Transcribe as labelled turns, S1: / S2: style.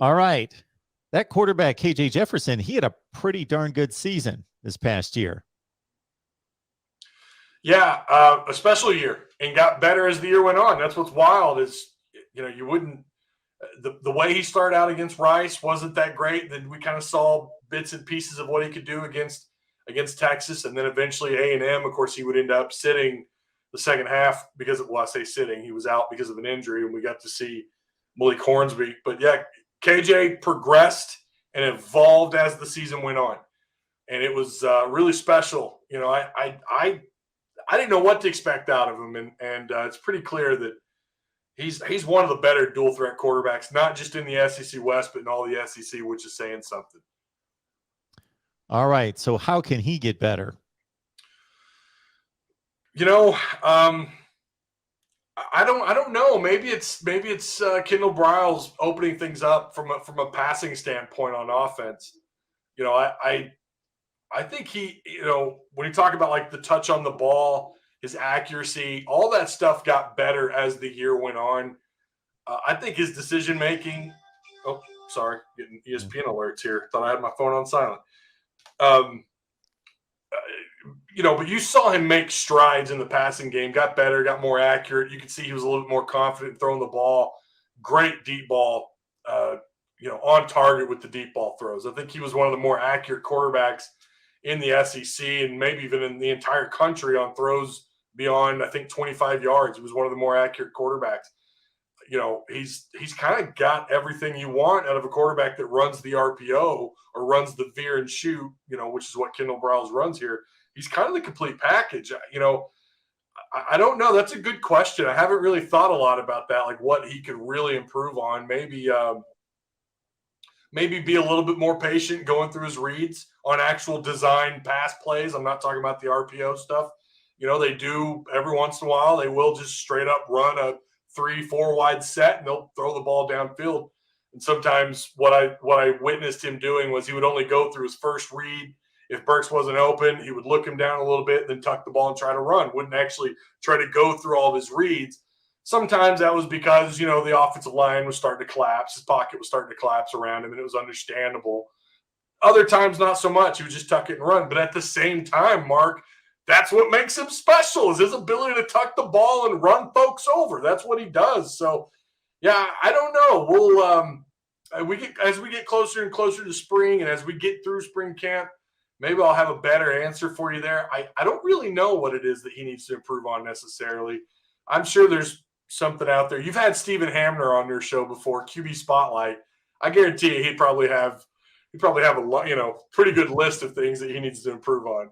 S1: All right. That quarterback, K J Jefferson, he had a pretty darn good season this past year.
S2: Yeah, a special year, and got better as the year went on. That's what's wild is, you wouldn't the way he started out against Rice wasn't that great. Then we kind of saw bits and pieces of what he could do against Texas, and then eventually A&M. Of course, he would end up sitting the second half I say sitting. He was out because of an injury, and we got to see Malik Hornsby. But yeah, KJ progressed and evolved as the season went on, and it was really special. I didn't know what to expect out of him, and it's pretty clear that he's one of the better dual threat quarterbacks, not just in the SEC West, but in all the SEC, which is saying something.
S1: All right, so how can he get better?
S2: I don't know. Maybe it's Kendall Briles opening things up from a passing standpoint on offense. I think he, when you talk about like the touch on the ball, his accuracy, all that stuff got better as the year went on. I think his decision making. Oh, sorry, getting ESPN alerts here. Thought I had my phone on silent. But you saw him make strides in the passing game. Got better, got more accurate. You could see he was a little bit more confident throwing the ball. Great deep ball. On target with the deep ball throws. I think he was one of the more accurate quarterbacks in the SEC and maybe even in the entire country on throws beyond, I think, 25 yards. He was one of the more accurate quarterbacks. He's kind of got everything you want out of a quarterback that runs the RPO or runs the veer and shoot, which is what Kendall Briles runs here. He's kind of the complete package. I don't know. That's a good question. I haven't really thought a lot about that, like what he could really improve on. Maybe be a little bit more patient going through his reads on actual design pass plays. I'm not talking about the RPO stuff. They do every once in a while. They will just straight up run a 3-4 wide set and they'll throw the ball downfield. And sometimes what I witnessed him doing was he would only go through his first read. If Burks wasn't open, he would look him down a little bit, then tuck the ball and try to run. Wouldn't actually try to go through all of his reads. Sometimes that was because, the offensive line was starting to collapse. His pocket was starting to collapse around him, and it was understandable. Other times, not so much. He would just tuck it and run. But at the same time, Mark, that's what makes him special is his ability to tuck the ball and run folks over. That's what he does. So, yeah, I don't know. We'll as we get closer and closer to spring and as we get through spring camp, maybe I'll have a better answer for you there. I don't really know what it is that he needs to improve on necessarily. I'm sure there's something out there. You've had Stephen Hamner on your show before, QB Spotlight. I guarantee you he'd probably have a pretty good list of things that he needs to improve on.